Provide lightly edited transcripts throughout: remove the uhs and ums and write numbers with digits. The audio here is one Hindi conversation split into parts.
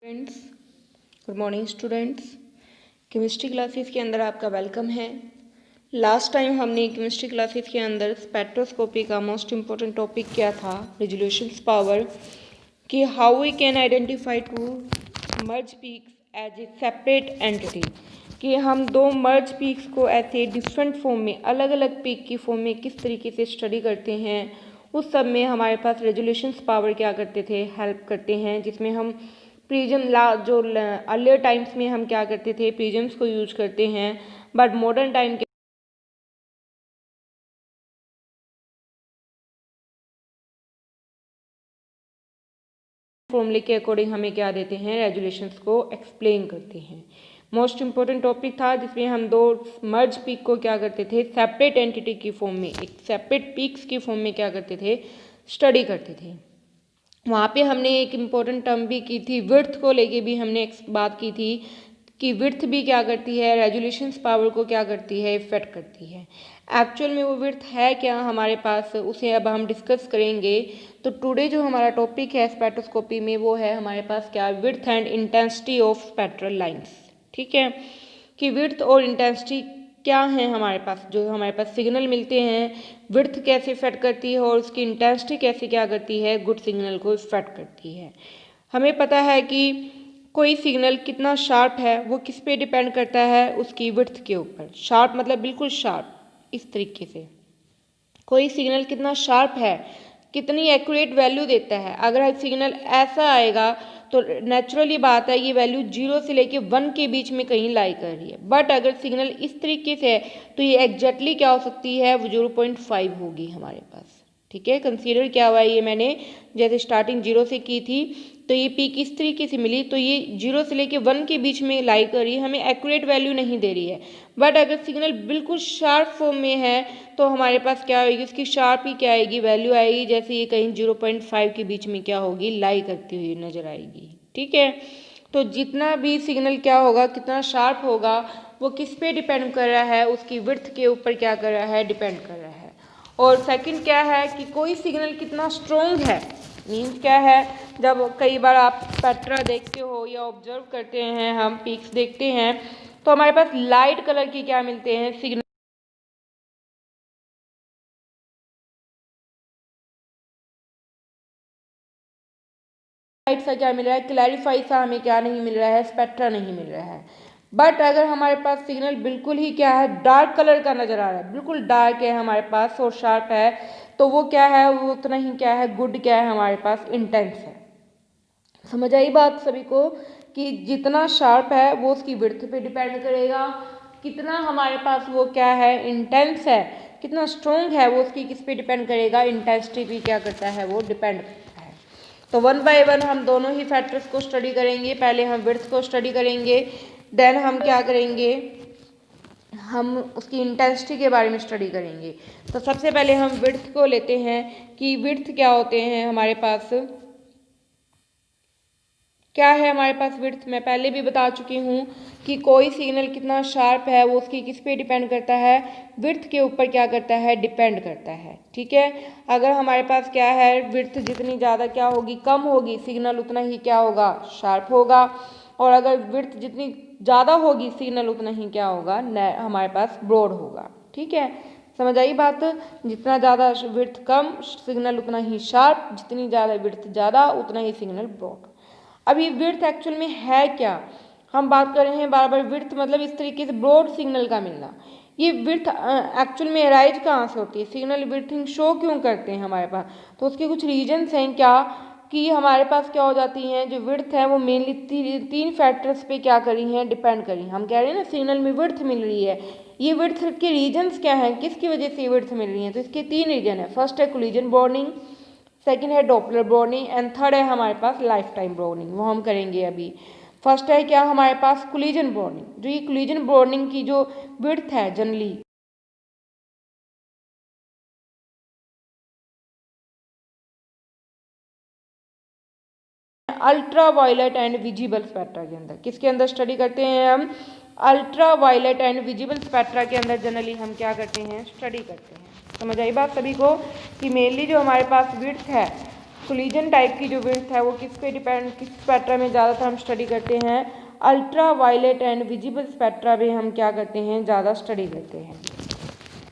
Friends, good morning students. Chemistry classes के अंदर आपका वेलकम है। लास्ट टाइम हमने केमिस्ट्री क्लासेस के अंदर स्पेक्ट्रोस्कोपी का मोस्ट इम्पोर्टेंट टॉपिक क्या था, रेजोल्यूशन पावर, कि how we can identify two merge peaks as a separate entity, कि हम दो मर्ज पीक्स को ऐसे डिफरेंट फॉर्म में, अलग अलग पीक की फॉर्म में किस तरीके से स्टडी करते हैं। उस सब में हमारे पास रेजोल्यूशन पावर क्या करते थे, हेल्प करते हैं, जिसमें हम प्रिज्म जो अर्लियर टाइम्स में हम क्या करते थे, प्रिज्म्स को यूज करते हैं, बट मॉडर्न टाइम के फॉर्मूले के अकॉर्डिंग हमें क्या देते हैं, रेजोल्यूशंस को एक्सप्लेन करते हैं। मोस्ट इंपॉर्टेंट टॉपिक था जिसमें हम दो मर्ज पीक को क्या करते थे, सेपरेट एंटिटी की फॉर्म में, एक सेपरेट पीक्स की फॉर्म में क्या करते थे, स्टडी करते थे। वहाँ पे हमने एक इम्पॉर्टेंट टर्म भी की थी, विड्थ को लेके भी हमने बात की थी कि विड्थ भी क्या करती है, रेजोल्यूशन पावर को क्या करती है, इफेक्ट करती है। एक्चुअल में वो विड्थ है क्या हमारे पास, उसे अब हम डिस्कस करेंगे। तो टुडे जो हमारा टॉपिक है स्पेक्ट्रोस्कोपी में, वो है हमारे पास क्या, width and intensity of spectral lines. ठीक है, कि विड्थ और इंटेंसिटी क्या है हमारे पास, जो हमारे पास सिग्नल मिलते हैं, विड्थ कैसे इफेक्ट करती है और उसकी इंटेंसिटी कैसे क्या करती है, गुड सिग्नल को इफेक्ट करती है। हमें पता है कि कोई सिग्नल कितना शार्प है वो किस पे डिपेंड करता है, उसकी विड्थ के ऊपर। शार्प मतलब बिल्कुल शार्प, इस तरीके से कोई सिग्नल कितना शार्प है, कितनी एक्यूरेट वैल्यू देता है। अगर सिग्नल ऐसा आएगा तो नेचुरली बात है ये वैल्यू 0 से लेके 1 के बीच में कहीं लाई कर रही है, बट अगर सिग्नल इस तरीके से है तो ये एग्जैक्टली क्या हो सकती है, वो 0.5 होगी हमारे पास। ठीक है, कंसीडर क्या हुआ, ये मैंने जैसे स्टार्टिंग 0 से की थी, तो ये पीक इस तरीके से मिली, तो ये 0 से लेके 1 के बीच में लाई कर रही है, हमें एक्यूरेट वैल्यू नहीं दे रही है। बट अगर सिग्नल बिल्कुल शार्प फॉर्म में है तो हमारे पास क्या होगी, उसकी शार्प ही क्या आएगी, वैल्यू आएगी, जैसे ये कहीं 0.5 के बीच में क्या होगी, लाई करती हुई नजर आएगी। ठीक है, तो जितना भी सिग्नल क्या होगा, कितना शार्प होगा, वो किस पे डिपेंड कर रहा है, उसकी विड्थ के ऊपर क्या कर रहा है, डिपेंड कर रहा है। और सेकंड क्या है कि कोई सिग्नल कितना स्ट्रॉन्ग है, मीन्स क्या है, जब कई बार आप स्पेक्ट्रा देखते हो या ऑब्जर्व करते हैं, हम पीक्स देखते हैं, तो हमारे पास लाइट कलर के क्या मिलते हैं, सिग्नल लाइट सा क्या मिल रहा है, क्लैरिफाई सा हमें क्या नहीं मिल रहा है, स्पेक्ट्रा नहीं मिल रहा है। बट अगर हमारे पास सिग्नल बिल्कुल ही क्या है, डार्क कलर का नजर आ रहा है, बिल्कुल डार्क है हमारे पास और शार्प है, तो वो क्या है, वो उतना ही क्या है, गुड क्या है हमारे पास, इंटेंस है। समझ आई बात सभी को, कि जितना शार्प है वो उसकी विड्थ पे डिपेंड करेगा, कितना हमारे पास वो क्या है, इंटेंस है, कितना स्ट्रॉन्ग है वो उसकी किस पे डिपेंड करेगा, इंटेंसिटी भी क्या करता है, वो डिपेंड करता है। तो वन बाय वन हम दोनों ही फैक्टर्स को स्टडी करेंगे। पहले हम विड्थ को स्टडी करेंगे, देन हम क्या करेंगे, हम उसकी इंटेंसिटी के बारे में स्टडी करेंगे। तो सबसे पहले हम विड्थ को लेते हैं कि विड्थ क्या होते हैं हमारे पास, क्या है हमारे पास विड्थ। मैं पहले भी बता चुकी हूँ कि कोई सिग्नल कितना शार्प है वो उसकी किस पे डिपेंड करता है, विड्थ के ऊपर क्या करता है, डिपेंड करता है। ठीक है, अगर हमारे पास क्या है, विड्थ जितनी ज़्यादा क्या होगी, कम होगी, सिग्नल उतना ही क्या होगा, शार्प होगा, और अगर विड्थ जितनी ज़्यादा होगी, सिग्नल उतना ही क्या होगा, हमारे पास ब्रॉड होगा। ठीक है, समझ आई बात, जितना ज़्यादा विड्थ कम, सिग्नल उतना ही शार्प, जितनी ज़्यादा विड्थ ज़्यादा, उतना ही सिग्नल ब्रॉड। अब ये विड्थ एक्चुअल में है क्या, हम बात कर रहे हैं बार बार, विड्थ मतलब इस तरीके से ब्रॉड सिग्नल का मिलना। ये विड्थ एक्चुअल में अराइज कहाँ से होती है, सिग्नल विड्थिंग शो क्यों करते हैं हमारे पास, तो उसके कुछ रीजन्स हैं क्या, कि हमारे पास क्या हो जाती हैं, जो विड्थ है वो मेनली तीन फैक्टर्स पे क्या करी हैं, डिपेंड करी। हम कह रहे हैं ना सिग्नल में विड्थ मिल रही है, ये विड्थ के रीजन्स क्या हैं, किसकी वजह से ये विड्थ मिल रही है, तो इसके 3 रीजन है। फर्स्ट है कोलिजन बॉर्निंग, सेकेंड है डॉपलर ब्रोनिंग, एंड थर्ड है हमारे पास लाइफ टाइम ब्रोनिंग, वो हम करेंगे अभी। फर्स्ट है क्या हमारे पास, कोलिजन ब्रोनिंग। जो ये कोलिजन ब्रोनिंग की जो विड्थ है generally, ultra violet and visible spectra के अंदर, किसके अंदर स्टडी करते हैं हम, ultra violet and visible spectra के अंदर जनरली हम क्या करते हैं, स्टडी करते हैं। समझ आई बात सभी को, कि मेनली जो हमारे पास विड्थ है कोलिजन टाइप की जो विड्थ है वो किस पे डिपेंड, किस स्पेक्ट्रा में ज़्यादातर हम स्टडी करते हैं, ultra violet and visible spectra में हम क्या करते हैं, ज़्यादा स्टडी करते हैं।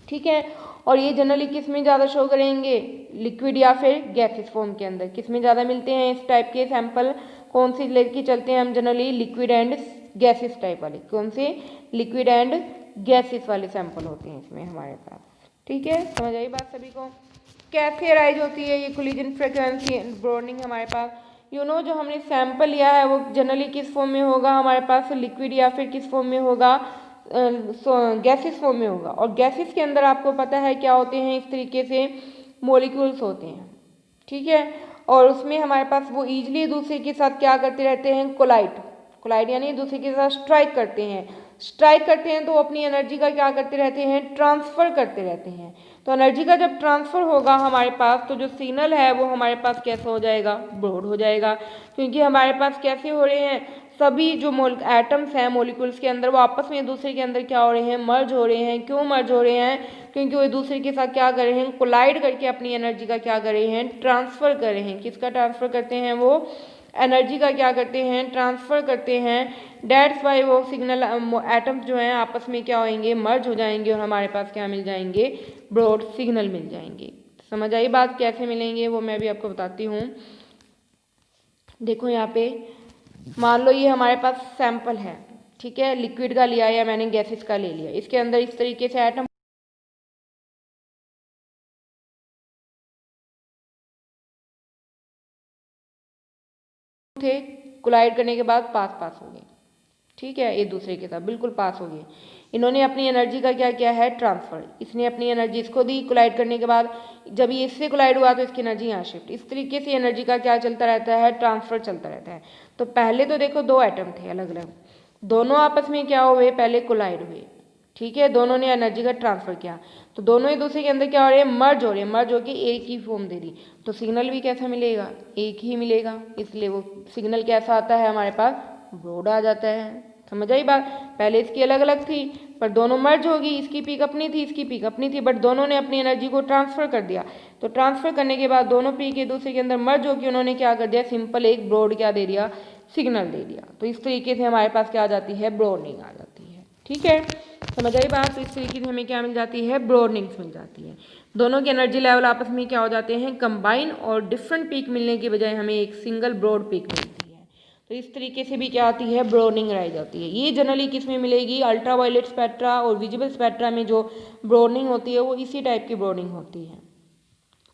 ठीक है, और ये जनरली किस में ज़्यादा शो करेंगे, लिक्विड या फिर गैसेस फॉर्म के अंदर। किस में ज़्यादा मिलते हैं इस टाइप के सैंपल, कौन से लेके चलते हैं हम generally, liquid and gases type वाले, कौन से, लिक्विड एंड गैसेस वाले सैंपल होते हैं इसमें हमारे पास। ठीक है, समझ आई बात सभी को। कैसे अराइज होती है ये कोलिजन फ्रीक्वेंसी ब्रोडनिंग हमारे पास, जो हमने सैंपल लिया है वो जनरली किस फॉर्म में होगा हमारे पास, लिक्विड या फिर किस फॉर्म में होगा, गैसेस फॉर्म में होगा। और गैसेस के अंदर आपको पता है क्या होते हैं, इस तरीके से मॉलिक्यूल्स होते हैं। ठीक है, और उसमें हमारे पास वो ईजिली दूसरे के साथ क्या करते रहते हैं, कोलाइड यानी दूसरे के साथ स्ट्राइक करते हैं तो अपनी एनर्जी का क्या करते रहते हैं, ट्रांसफ़र करते रहते हैं। तो एनर्जी का जब ट्रांसफ़र होगा हमारे पास तो जो सिग्नल है वो हमारे पास कैसा हो जाएगा, ब्रॉड हो जाएगा, क्योंकि हमारे पास कैसे हो रहे हैं, सभी जो एटम्स हैं मॉलिक्यूल्स के अंदर वो आपस में एक दूसरे के अंदर क्या हो रहे हैं, मर्ज हो रहे हैं। क्यों मर्ज हो रहे हैं, क्योंकि वो एक दूसरे के साथ क्या कर रहे हैं, कोलाइड करके अपनी एनर्जी का क्या कर रहे हैं, ट्रांसफ़र कर रहे हैं। किसका ट्रांसफ़र करते हैं, वो एनर्जी का क्या करते हैं, ट्रांसफ़र करते हैं। डेट्स वाई वो सिग्नल एटम्स जो हैं आपस में क्या होंगे, मर्ज हो जाएंगे और हमारे पास क्या मिल जाएंगे, ब्रॉड सिग्नल मिल जाएंगे। समझ आई बात, कैसे मिलेंगे वो मैं भी आपको बताती हूँ। देखो यहाँ पे मान लो ये हमारे पास सैंपल है, ठीक है, लिक्विड का लिया या मैंने गैसेस का ले लिया, इसके अंदर इस तरीके से एटम थे, कोलाइड करने के बाद पास हो गए। ठीक है, एक दूसरे के साथ बिल्कुल पास हो गए। इन्होंने अपनी एनर्जी का क्या किया है, ट्रांसफ़र। इसने अपनी एनर्जी इसको दी कोलाइड करने के बाद, जब ये इससे कोलाइड हुआ तो इसकी एनर्जी यहाँ शिफ्ट। इस तरीके से एनर्जी का क्या चलता रहता है, ट्रांसफ़र चलता रहता है। तो पहले तो देखो दो एटम थे अलग अलग, दोनों आपस में क्या हुए, पहले कोलाइड हुए। ठीक है, दोनों ने एनर्जी का ट्रांसफ़र किया तो दोनों एक दूसरे के अंदर क्या हो रहे हैं, मर्ज हो रहे हैं। मर्ज होकर एक ही फॉर्म दे दी तो सिग्नल भी कैसा मिलेगा, एक ही मिलेगा। इसलिए वो सिग्नल कैसा आता है हमारे पास, ब्रॉड आ जाता है। समझ आई बात, पहले इसकी अलग अलग थी पर दोनों मर्ज होगी, इसकी पीक अपनी थी, इसकी पीक अपनी थी, बट दोनों ने अपनी एनर्जी को ट्रांसफ़र कर दिया। तो ट्रांसफ़र करने के बाद दोनों पीक एक दूसरे के अंदर मर्ज होकर उन्होंने क्या कर दिया, सिंपल एक ब्रॉड क्या दे दिया, सिग्नल दे दिया। तो इस तरीके से हमारे पास क्या आ जाती है, ब्रॉडनिंग आ जाती है। ठीक है, समझ आई बात। तो इस तरीके से हमें क्या मिल जाती है, ब्रॉडनिंग्स मिल जाती है। दोनों के एनर्जी लेवल आपस में क्या हो जाते हैं, कंबाइन, और डिफरेंट पीक मिलने की बजाय हमें एक सिंगल ब्रॉड पीक मिलती है। तो इस तरीके से भी क्या आती है, ब्रॉडनिंग राइज आती है। ये जनरली किस में मिलेगी, अल्ट्रा वायलेट स्पेक्ट्रा और विजिबल स्पेक्ट्रा में जो ब्रॉडनिंग होती है वो इसी टाइप की ब्रॉडनिंग होती है।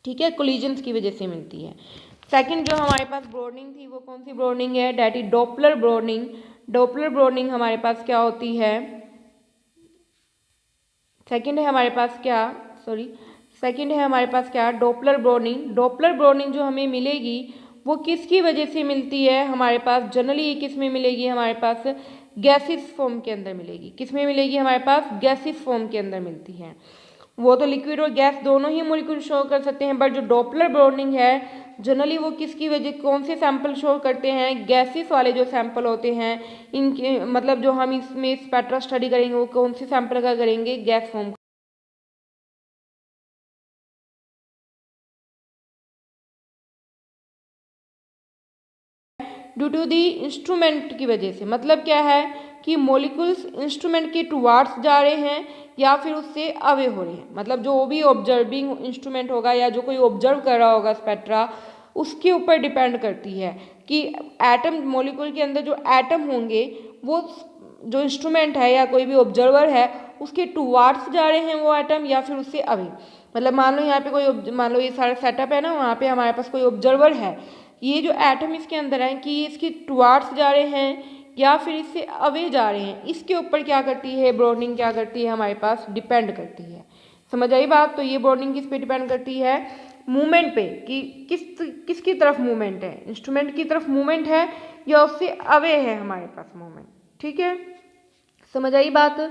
ठीक है, कोलिजन्स की वजह से मिलती है। सेकंड जो हमारे पास ब्रॉडनिंग थी वो कौन सी ब्रॉडनिंग है, that is Doppler broadening. Doppler broadening हमारे पास क्या होती है, सेकंड है हमारे पास क्या, सेकंड है हमारे पास क्या, डॉपलर ब्रॉडनिंग। डॉपलर ब्रॉडनिंग जो हमें मिलेगी वो किसकी वजह से मिलती है हमारे पास, जनरली ये किस में मिलेगी हमारे पास, गैसिस फॉर्म के अंदर मिलेगी। किस में मिलेगी हमारे पास, गैसिस फॉर्म के अंदर मिलती है। वो तो लिक्विड और गैस दोनों ही मॉलिक्यूल शो कर सकते हैं, बट जो डॉपलर ब्रॉडनिंग है जनरली वो किसकी वजह, कौन से सैंपल शो करते हैं, गैसेस वाले जो सैंपल होते हैं इनके, मतलब जो हम इसमें स्पेक्ट्रा स्टडी करेंगे वो कौन से सैंपल का करेंगे, gas form. Due to the instrument की वजह से, मतलब क्या है कि मॉलिक्यूल्स इंस्ट्रूमेंट के टुवार्ड्स जा रहे हैं या फिर उससे अवे हो रहे हैं। मतलब जो भी ऑब्जर्विंग इंस्ट्रूमेंट होगा या जो कोई ऑब्जर्व कर रहा होगा स्पेक्ट्रा, उसके ऊपर डिपेंड करती है कि एटम, मॉलिक्यूल के अंदर जो एटम होंगे वो जो इंस्ट्रूमेंट है या कोई भी ऑब्जर्वर है उसके टुवार्ड्स जा रहे हैं वो एटम या फिर उससे अवे। मतलब मान लो यहाँ पे कोई, मान लो ये सारा सेटअप है ना, वहाँ पे हमारे पास कोई ऑब्जर्वर है, ये जो एटम इसके अंदर है कि ये इसके टुवार्ड्स जा रहे हैं या फिर इससे अवे जा रहे हैं, इसके ऊपर क्या करती है ब्रॉडनिंग, क्या करती है हमारे पास, डिपेंड करती है। समझ आई बात। तो ये ब्रॉडनिंग किस पे डिपेंड करती है, मूवमेंट पे, कि किसकी तरफ मूवमेंट है, इंस्ट्रूमेंट की तरफ मूवमेंट है या उससे अवे है हमारे पास मूवमेंट। ठीक है, समझ आई बात।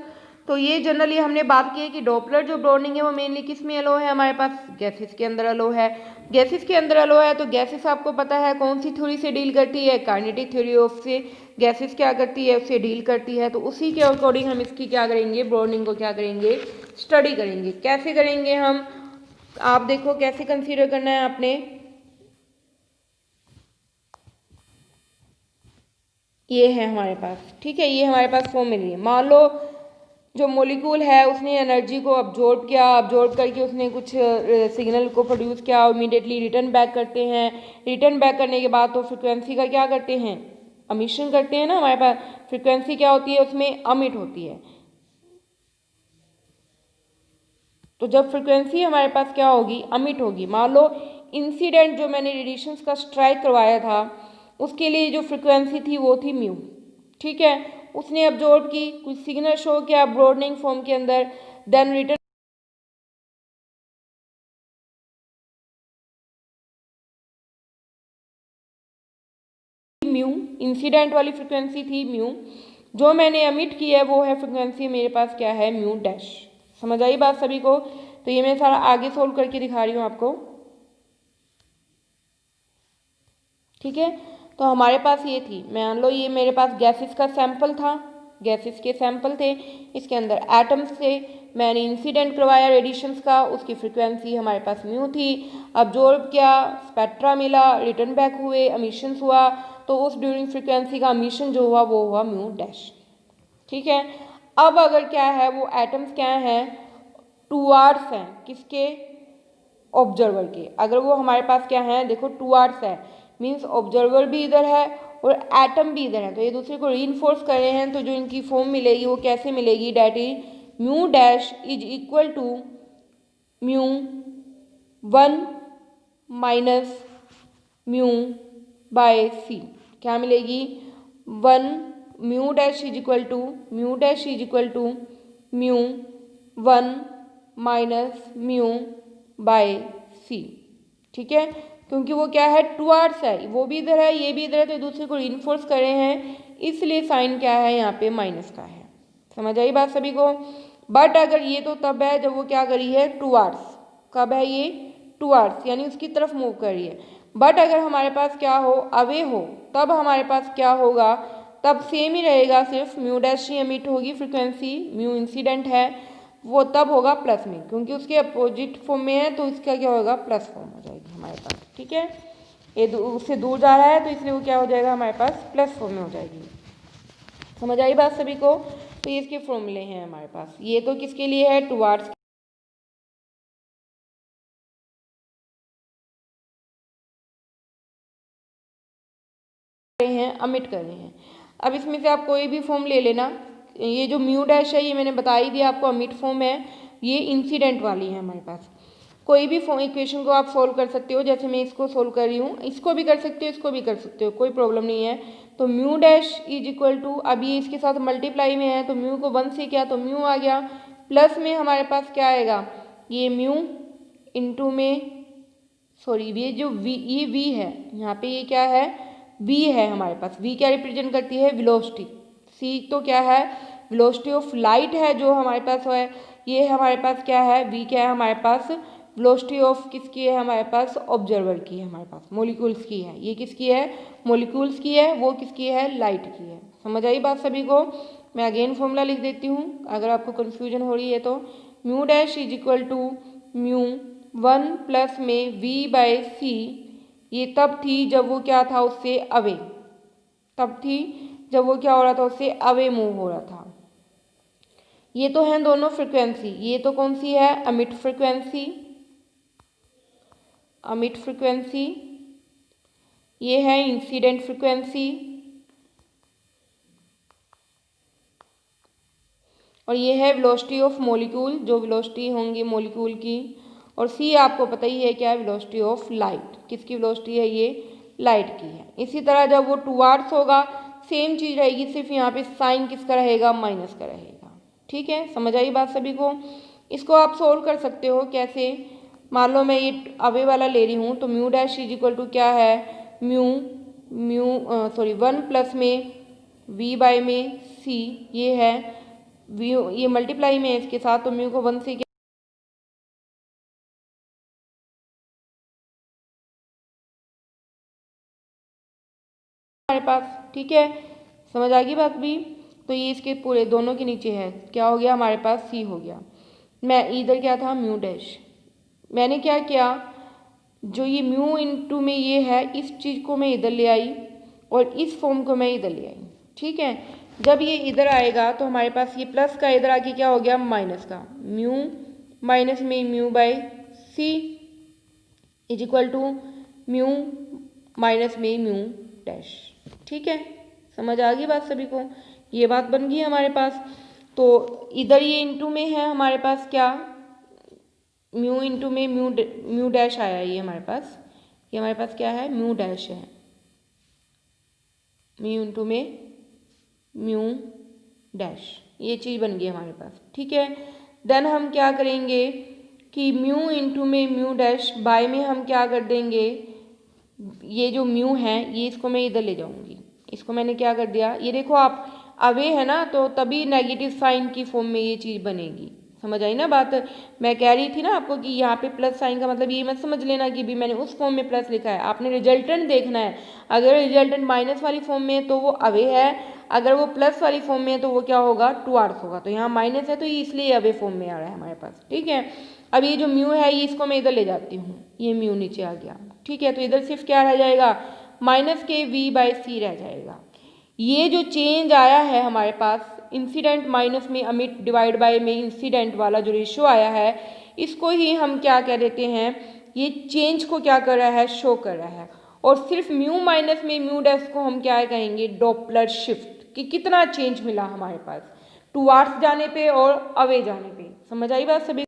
तो ये जनरली हमने बात की है कि डॉपलर जो ब्रॉडनिंग है वो मेनली किस में अलो है हमारे पास, गैसेस के अंदर अलो है। गैसेस के अंदर अलो है तो गैसेस आपको पता है कौन सी थ्योरी से डील करती है, काइनेटिक थ्योरी ऑफ से गैसेस क्या करती है, उससे डील करती है। तो उसी के अकॉर्डिंग हम इसकी क्या करेंगे, ब्रॉडनिंग को क्या करेंगे, स्टडी करेंगे। कैसे करेंगे हम, आप देखो कैसे कंसीडर करना है आपने, ये है हमारे पास, ठीक है, ये हमारे पास फॉर्म मिल रही है। मान लो जो मॉलिक्यूल है उसने एनर्जी को अब्जॉर्ब किया, अब्जॉर्ब करके उसने कुछ सिग्नल को प्रोड्यूस किया और इमीडिएटली रिटर्न बैक करते हैं। रिटर्न बैक करने के बाद तो फ्रिक्वेंसी का क्या करते हैं, अमिशन करते हैं ना। हमारे पास फ्रिक्वेंसी क्या होती है, उसमें अमिट होती है। तो जब फ्रिक्वेंसी हमारे पास क्या होगी, अमिट होगी। मान लो इंसिडेंट जो मैंने रेडिएशंस का स्ट्राइक करवाया था उसके लिए जो फ्रिक्वेंसी थी वो थी म्यू, ठीक है। उसने अब्जॉर्ब की, कुछ सिग्नल शो किया ब्रॉडनिंग फॉर्म के अंदर, देन रिटर्न म्यू, इंसिडेंट वाली फ्रिक्वेंसी थी म्यू, जो मैंने अमिट की है वो है फ्रिक्वेंसी मेरे पास क्या है, म्यू डैश। समझ आई बात सभी को। तो ये मैं सारा आगे सोल्व करके दिखा रही हूँ आपको, ठीक है। तो हमारे पास ये थी, मान लो ये मेरे पास गैसेस का सैंपल था, गैसेस के सैंपल थे, इसके अंदर एटम्स थे, मैंने इंसिडेंट करवाया रेडिएशंस का, उसकी फ्रिक्वेंसी हमारे पास म्यू थी। अब्जॉर्ब किया, स्पेक्ट्रा मिला, रिटर्न बैक हुए, अमिशंस हुआ, तो उस ड्यूरिंग फ्रिक्वेंसी का अमिशन जो हुआ वो हुआ म्यू डैश, ठीक है। अब अगर क्या है, वो एटम्स क्या हैं, टूवार्ड्स हैं, किसके, ऑब्जर्वर के। अगर वो हमारे पास क्या है, देखो टूवार्ड्स है, मीन्स ऑब्जर्वर भी इधर है और एटम भी इधर है, तो ये दूसरे को रीइंफोर्स कर रहे हैं। तो जो इनकी फॉर्म मिलेगी वो कैसे मिलेगी, that is mu dash is equal to mu 1 minus mu by c. क्या मिलेगी, 1 mu dash is equal to, mu dash is equal to mu 1 minus mu by c, ठीक है। क्योंकि वो क्या है, टुवार्ड्स है, वो भी इधर है ये भी इधर है, तो एक दूसरे को इन्फोर्स कर रहे हैं, इसलिए साइन क्या है यहाँ पे माइनस का है। समझ आई बात सभी को। बट अगर ये तो तब है जब वो क्या करी है, टुवार्ड्स, कब है ये, टुवार्ड्स, यानी उसकी तरफ मूव कर रही है। बट अगर हमारे पास क्या हो, अवे हो, तब हमारे पास क्या होगा, तब सेम ही रहेगा, सिर्फ म्यू डैश ही एमिट होगी फ्रिक्वेंसी, म्यू इंसिडेंट है, वो तब होगा प्लस में, क्योंकि उसके अपोजिट फॉर्म में है, तो इसका क्या होगा, प्लस फॉर्म हो जाएगी हमारे पास, ठीक है। ये उससे दूर जा रहा है तो इसलिए वो क्या हो जाएगा, हमारे पास प्लस फॉर्म में हो जाएगी। समझ आई बात सभी को। तो ये इसके फॉर्मूले हैं हमारे पास, ये तो किसके लिए है, टुवार्ड्स हैं, अमिट कर रहे हैं। अब इसमें से आप कोई भी फॉर्म ले लेना, ये जो म्यू डैश है ये मैंने बता ही दिया आपको, अमिट फॉर्म है, ये इंसिडेंट वाली है हमारे पास। कोई भी इक्वेशन को आप सोल्व कर सकते हो, जैसे मैं इसको सोल्व कर रही हूँ, इसको भी कर सकते हो, इसको भी कर सकते हो, कोई प्रॉब्लम नहीं है। तो mu dash is equal to, अब ये इसके साथ मल्टीप्लाई में है तो म्यू को 1 से किया तो म्यू आ गया, प्लस में हमारे पास क्या आएगा, ये म्यू इंटू में, सॉरी ये जो वी, ये वी है यहाँ पे, ये क्या है, वी है हमारे पास। वी क्या रिप्रेजेंट करती है, वेलोसिटी। सी तो क्या है, वेलोसिटी ऑफ लाइट है जो हमारे पास है, ये हमारे पास क्या है, वी क्या है हमारे पास, वेलोसिटी ऑफ किसकी है हमारे पास, ऑब्जर्वर की है हमारे पास, मॉलिक्यूल्स की है, ये किसकी है, मॉलिक्यूल्स की है, वो किसकी है, लाइट की है। समझ आई बात सभी को। मैं अगेन फॉर्मूला लिख देती हूँ अगर आपको कन्फ्यूजन हो रही है तो, mu dash is equal to mu 1 plus में वी बाय सी, ये तब थी जब वो क्या था, उससे अवे, तब थी जब वो क्या हो रहा था, उससे अवे मूव हो रहा था। ये तो हैं दोनों फ्रिक्वेंसी, ये तो कौन सी है, अमिट फ्रिक्वेंसी, अमिट फ्रिक्वेंसी, ये है इंसिडेंट फ्रिक्वेंसी, और ये है वेलोसिटी ऑफ मॉलिक्यूल, जो वेलोसिटी होंगी मॉलिक्यूल की, और सी आपको पता ही है क्या है, वेलोसिटी ऑफ लाइट, किसकी वेलोसिटी है, ये लाइट की है। इसी तरह जब वो टुवार्ड्स होगा सेम चीज़ रहेगी, सिर्फ यहाँ पे साइन किसका रहेगा, माइनस का रहेगा, ठीक है। समझ आई बात सभी को। इसको आप सोल्व कर सकते हो कैसे, मान लो मैं ये अवे वाला ले रही हूँ, तो mu dash is equal to क्या है, म्यू म्यू सॉरी 1 प्लस में वी बाय में सी, ये है वी, ये मल्टीप्लाई में है इसके साथ, तो म्यू को 1 से क्या हमारे पास, ठीक है। समझ आ गई बात भी। तो ये इसके पूरे दोनों के नीचे है, क्या हो गया हमारे पास, सी हो गया। मैं इधर क्या था, म्यू डैश, मैंने क्या किया, जो ये म्यू इनटू में ये है, इस चीज़ को मैं इधर ले आई और इस फॉर्म को मैं इधर ले आई, ठीक है। जब ये इधर आएगा तो हमारे पास ये प्लस का इधर आके क्या हो गया, माइनस का, म्यू माइनस में mu by c is equal to mu minus में म्यू डैश। ठीक है, समझ आ गई बात सभी को, ये बात बन गई हमारे पास। तो इधर ये इंटू में है हमारे पास क्या, म्यू इंटू में म्यू डैश आया, ये हमारे पास, ये हमारे पास क्या है, म्यू डैश है, म्यू इंटू में म्यू डैश, ये चीज़ बन गई हमारे पास। ठीक है, देन हम क्या करेंगे कि म्यू इंटू में म्यू डैश बाय में हम क्या कर देंगे, ये जो म्यू है ये इसको मैं इधर ले जाऊंगी, इसको मैंने क्या कर दिया, ये देखो आप अवे है ना, तो तभी नेगेटिव साइन की फॉर्म में ये चीज़ बनेगी। समझ आई ना बात, मैं कह रही थी ना आपको कि यहाँ पे प्लस साइन का मतलब ये मत समझ लेना कि भी मैंने उस फॉर्म में प्लस लिखा है, आपने रिजल्टेंट देखना है। अगर रिजल्टेंट माइनस वाली फॉर्म में है तो वो अवे है, अगर वो प्लस वाली फॉर्म में है तो वो क्या होगा, टुवार्ड्स होगा। तो यहाँ माइनस है तो ये इसलिए अवे फॉर्म में आ रहा है हमारे पास। ठीक है, अब ये जो म्यू है ये इसको मैं इधर ले जाती हूँ, ये म्यू नीचे आ गया। ठीक है, तो इधर सिर्फ क्या रह जाएगा, माइनस के वी बाई सी रह जाएगा। ये जो चेंज आया है हमारे पास इंसिडेंट माइनस में अमिट डिवाइड बाय में इंसिडेंट वाला जो रेशियो आया है, इसको ही हम क्या कह देते हैं, ये चेंज को क्या कर रहा है, शो कर रहा है। और सिर्फ म्यू माइनस में म्यू डैश को हम क्या कहेंगे, डॉपलर शिफ्ट, कि कितना चेंज मिला हमारे पास टुवार्ड्स जाने पे और अवे जाने पे। समझ आई बात सभी,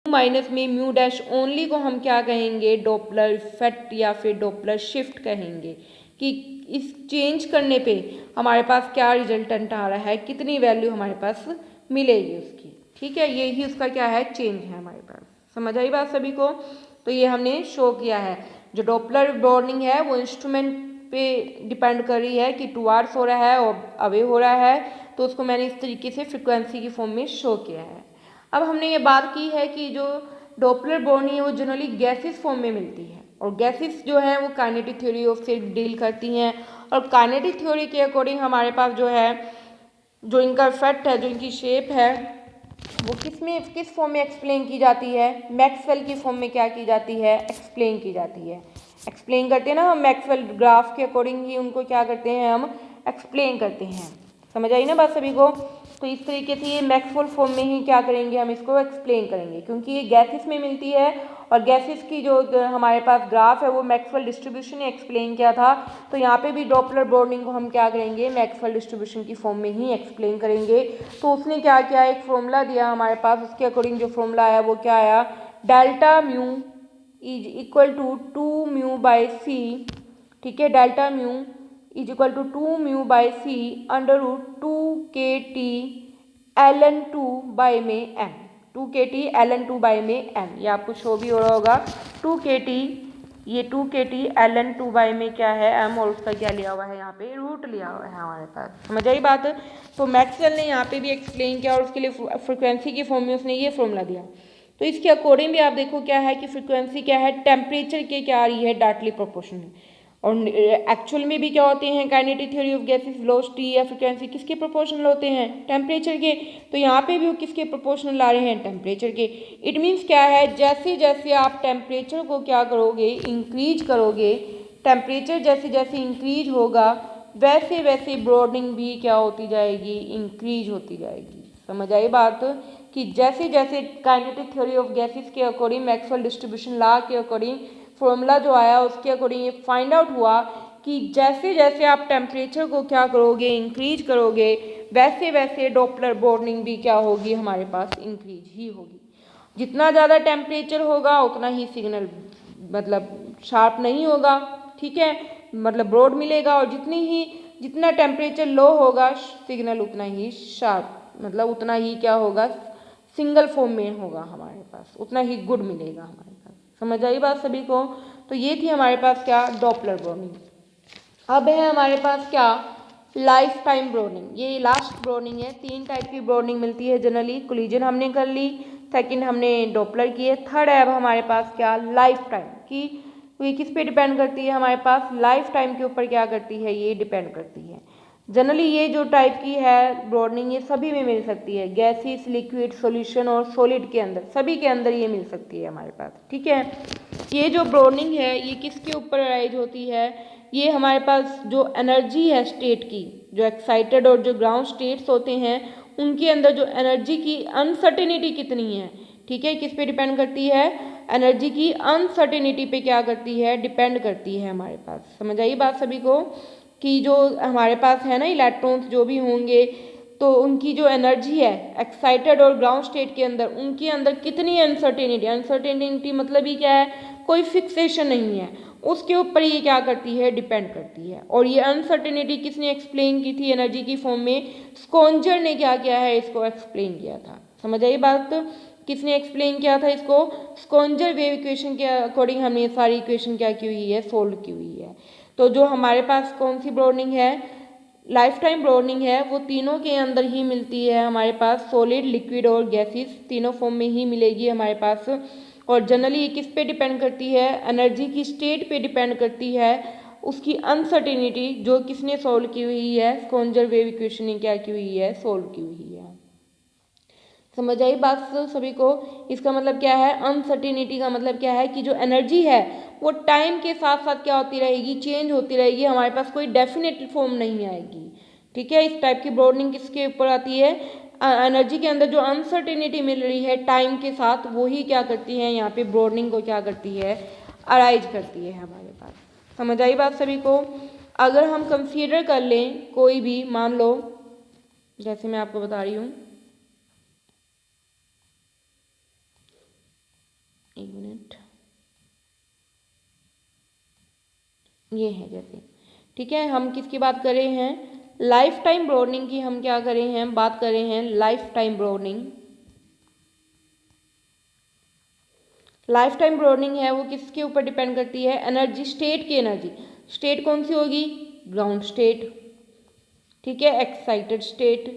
माइनस में म्यू डैश ओनली को हम क्या कहेंगे, डॉपलर इफेक्ट या फिर डॉपलर शिफ्ट कहेंगे, कि इस चेंज करने पे हमारे पास क्या रिजल्टेंट आ रहा है, कितनी वैल्यू हमारे पास मिलेगी उसकी। ठीक है, यही उसका क्या है, चेंज है हमारे पास। समझ आई बात सभी को, तो ये हमने शो किया है। जो डॉपलर बॉर्निंग है वो इंस्ट्रूमेंट पे डिपेंड कर रही है कि टुवार्ड्स हो रहा है और अवे हो रहा है, तो उसको मैंने इस तरीके से फ्रिक्वेंसी की फॉर्म में शो किया है। अब हमने ये बात की है कि जो डॉपलर बॉर्निंग है वो जनरली गैसेस फॉर्म में मिलती है, और गैसेस जो है वो काइनेटिक थ्योरी ऑफ से डील करती हैं, और काइनेटिक थ्योरी के अकॉर्डिंग हमारे पास जो है, जो इनका इफेक्ट है, जो इनकी शेप है, वो किस फॉर्म में एक्सप्लेन की जाती है, मैक्सवेल की फॉर्म में क्या की जाती है, एक्सप्लेन की जाती है। एक्सप्लेन करते हैं ना हम, मैक्सवेल ग्राफ के अकॉर्डिंग ही उनको क्या करते हैं, हम एक्सप्लेन करते हैं। समझ आई ना बात सभी को, तो इस तरीके से ये मैक्सवेल फॉर्म में ही क्या करेंगे, हम इसको एक्सप्लेन करेंगे, क्योंकि ये गैसेस में मिलती है, और गैसेस की जो हमारे पास ग्राफ है वो मैक्सवेल डिस्ट्रीब्यूशन ने एक्सप्लेन किया था। तो यहाँ पे भी डॉपलर बॉर्निंग को हम क्या करेंगे, मैक्सवेल डिस्ट्रीब्यूशन की फॉर्म में ही एक्सप्लेन करेंगे। तो उसने क्या किया, एक फॉर्मूला दिया हमारे पास, उसके अकॉर्डिंग जो फॉर्मूला आया वो क्या आया, delta mu is equal to 2 mu by c. ठीक है, delta mu is equal to 2 mu by c under root 2 k T ln 2 by में m, 2 k T ln 2 by में m, ये आपको शो भी हो रहा होगा, 2 के टी, ये 2 के टी ln 2 बाई में क्या है, m, और उसका क्या लिया हुआ है, यहाँ पे रूट लिया हुआ है हमारे पास। समझ आई बात, तो मैक्सवेल ने यहाँ पे भी एक्सप्लेन किया, और उसके लिए फ्रिक्वेंसी की फॉर्म में उसने ये फॉर्मूला दिया। तो इसके अकॉर्डिंग भी आप देखो क्या है कि फ्रिक्वेंसी क्या है, टेम्परेचर के क्या आ रही है, डायरेक्टली प्रोपोर्शनल। और एक्चुअल में भी क्या होते हैं, kinetic theory of gases velocity या फ्रिक्वेंसी किसके प्रोपोर्शनल होते हैं, टेम्परेचर के। तो यहाँ पे भी वो किसके प्रोपोर्शनल ला रहे हैं, टेम्परेचर के। इट मीन्स क्या है, जैसे जैसे आप टेम्परेचर को क्या करोगे, इंक्रीज करोगे, टेम्परेचर जैसे जैसे इंक्रीज होगा वैसे वैसे ब्रॉडनिंग भी क्या होती जाएगी, इंक्रीज होती जाएगी। समझ आई बात, कि जैसे जैसे काइनेटिक थ्योरी ऑफ गैसेस के अकॉर्डिंग, मैक्सवेल डिस्ट्रीब्यूशन लॉ के अकॉर्डिंग फॉर्मूला जो आया उसके अकॉर्डिंग ये फाइंड आउट हुआ कि जैसे जैसे आप टेम्परेचर को क्या करोगे, इंक्रीज करोगे, वैसे वैसे डॉपलर बॉर्निंग भी क्या होगी, हमारे पास इंक्रीज ही होगी। जितना ज़्यादा टेम्परेचर होगा उतना ही सिग्नल मतलब शार्प नहीं होगा, ठीक है, मतलब ब्रॉड मिलेगा, और जितना टेम्परेचर लो होगा सिग्नल उतना ही शार्प, मतलब उतना ही क्या होगा, सिंगल फॉर्म में होगा हमारे पास, उतना ही गुड मिलेगा हमारे पास। समझ आई बात सभी को, तो ये थी हमारे पास क्या, डॉपलर बॉर्निंग। अब है हमारे पास क्या, लाइफ टाइम ब्रॉर्निंग। ये लास्ट ब्रॉर्निंग है, 3 टाइप की ब्रॉर्निंग मिलती है जनरली, कोलिजन हमने कर ली, सेकंड हमने डॉपलर की है, थर्ड है अब हमारे पास क्या, लाइफ टाइम की। ये किस पे डिपेंड करती है, हमारे पास लाइफ टाइम के ऊपर क्या करती है, ये डिपेंड करती है। जनरली ये जो टाइप की है ब्रॉडनिंग ये सभी में मिल सकती है, गैसेस, लिक्विड, सॉल्यूशन और सॉलिड के अंदर, सभी के अंदर ये मिल सकती है हमारे पास। ठीक है, ये जो ब्रॉडनिंग है ये किसके ऊपर अराइज होती है, ये हमारे पास जो एनर्जी है स्टेट की, जो एक्साइटेड और जो ग्राउंड स्टेट्स होते हैं उनके अंदर जो एनर्जी की अनसर्टेनिटी कितनी है, ठीक है, किस पे डिपेंड करती है, एनर्जी की अनसर्टेनिटी पे क्या करती है, डिपेंड करती है हमारे पास। समझ आई बात सभी को, कि जो हमारे पास है ना इलेक्ट्रॉन्स जो भी होंगे तो उनकी जो एनर्जी है एक्साइटेड और ग्राउंड स्टेट के अंदर, उनके अंदर कितनी अनसर्टेनिटी, अनसर्टेनिटी मतलब ही क्या है, कोई फिक्सेशन नहीं है, उसके ऊपर ये क्या करती है, डिपेंड करती है। और ये अनसर्टेनिटी किसने एक्सप्लेन की थी एनर्जी की फॉर्म में, स्कॉन्जर ने क्या किया है, इसको एक्सप्लेन किया था। समझ आई बात, किसने एक्सप्लेन किया था इसको, स्कॉन्जर वेव इक्वेशन के अकॉर्डिंग हमने ये सारी इक्वेशन क्या की हुई है, सोल्व की हुई है। तो जो हमारे पास कौन सी ब्रॉडनिंग है, लाइफ टाइम ब्रॉडनिंग है, वो तीनों के अंदर ही मिलती है हमारे पास, सॉलिड, लिक्विड और गैसेस तीनों फॉर्म में ही मिलेगी हमारे पास। और जनरली ये किस पे डिपेंड करती है, एनर्जी की स्टेट पे डिपेंड करती है, उसकी अनसर्टेनिटी जो किसने सोल्व की हुई है, स्कॉन्जर वेव इक्वेशन ने क्या की हुई है, सोल्व की हुई है। समझ आई बात सभी को, इसका मतलब क्या है, अनसर्टेनिटी का मतलब क्या है कि जो एनर्जी है वो टाइम के साथ साथ क्या होती रहेगी, चेंज होती रहेगी, हमारे पास कोई डेफिनेट फॉर्म नहीं आएगी। ठीक है, इस टाइप की ब्रॉडनिंग किसके ऊपर आती है, एनर्जी के अंदर जो अनसर्टेनिटी मिल रही है टाइम के साथ, वो ही क्या करती है, यहाँ पे ब्रॉडनिंग को क्या करती है, अराइज करती है हमारे पास। समझ आई बात सभी को। अगर हम कंसीडर कर लें कोई भी, मान लो जैसे मैं आपको बता रही हूँ, एक मिनट, ये है जैसे, ठीक है, हम किसकी बात कर रहे हैं, लाइफ टाइम ब्रॉडनिंग की हम क्या कर रहे हैं, बात कर रहे हैं life time broadening. Life time broadening है वो किसके ऊपर डिपेंड करती है, एनर्जी स्टेट की, एनर्जी स्टेट कौन सी होगी, ग्राउंड स्टेट, ठीक है, एक्साइटेड स्टेट,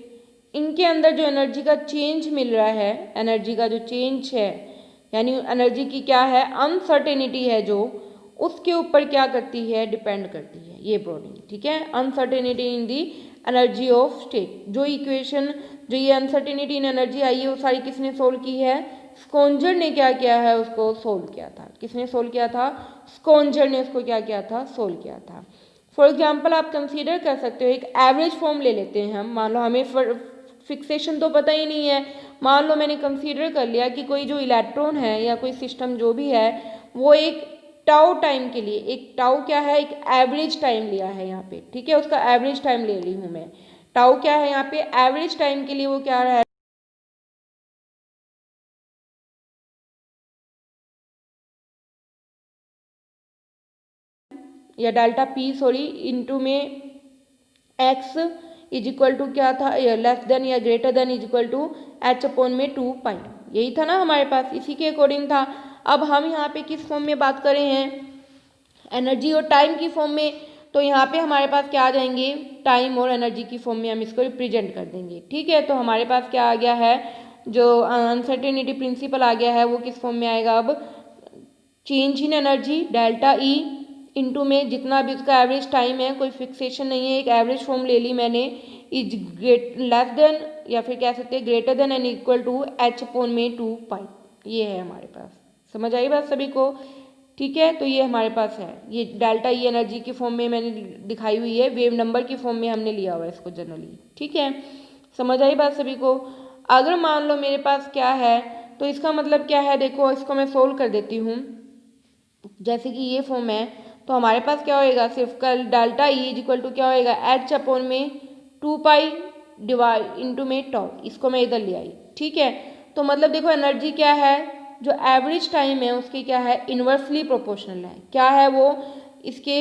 इनके अंदर जो एनर्जी का चेंज मिल रहा है, एनर्जी का जो चेंज है, यानी एनर्जी की क्या है, अनसर्टेनिटी है जो, उसके ऊपर क्या करती है, डिपेंड करती है ये ब्रॉडनिंग। ठीक है, uncertainty in the energy of state, जो इक्वेशन, जो ये अनसर्टेनिटी इन एनर्जी आई है वो सारी किसने सोल्व की है, स्कॉन्जर ने क्या किया है, उसको सोल्व किया था। किसने सोल्व किया था, स्कॉन्जर ने उसको क्या किया था, सोल्व किया था। फॉर एग्जाम्पल आप कंसीडर कर सकते हो, एक एवरेज फॉर्म ले लेते हैं हम, मान लो हमें फिक्सेशन तो पता ही नहीं है, मान लो मैंने कंसीडर कर लिया कि कोई जो इलेक्ट्रॉन है या कोई सिस्टम जो भी है वो एक टाउ टाइम के लिए, एक टाउ क्या है, एक एवरेज टाइम लिया है यहाँ पे, ठीक है, उसका एवरेज टाइम ले रही हूँ मैं, टाउ क्या है यहाँ पे, एवरेज टाइम के लिए वो क्या है, या डेल्टा पी सॉरी इंटू में एक्स इज इक्वल टू क्या था, लेस देन या greater than is equal to h upon में 2 पाई, यही था ना हमारे पास, इसी के अकॉर्डिंग था। अब हम यहाँ पे किस फॉर्म में बात कर रहे हैं, एनर्जी और टाइम की फॉर्म में, तो यहाँ पे हमारे पास क्या आ जाएंगे, टाइम और एनर्जी की फॉर्म में हम इसको रिप्रेजेंट कर देंगे। ठीक है, तो हमारे पास क्या आ गया है, जो अनसर्टेनिटी प्रिंसिपल आ गया है वो किस फॉर्म में आएगा, अब change in energy delta E into में जितना भी उसका एवरेज टाइम है, कोई फिक्सेशन नहीं है, एक एवरेज फॉर्म ले ली मैंने, इज ग्रेट लेस देन या फिर कह सकते हैं greater than and equal to h upon में 2 पाई, ये है हमारे पास। समझ आई बात सभी को, ठीक है, तो ये हमारे पास है, ये डेल्टा ई एनर्जी की फॉर्म में मैंने दिखाई हुई है, वेव नंबर की फॉर्म में हमने लिया हुआ है इसको जनरली। ठीक है, समझ आई बात सभी को। अगर मान लो मेरे पास क्या है, तो इसका मतलब क्या है, देखो इसको मैं सोल्व कर देती हूँ, जैसे कि ये फॉर्म है, तो हमारे पास क्या होएगा, सिर्फ कल delta e is equal to क्या होएगा, एच अपॉन में 2 पाई डिवाइड इंटू में टॉ, इसको मैं इधर ले आई। ठीक है, तो मतलब देखो एनर्जी क्या है, जो एवरेज टाइम है उसकी क्या है, इन्वर्सली प्रोपोर्शनल है, क्या है वो, इसके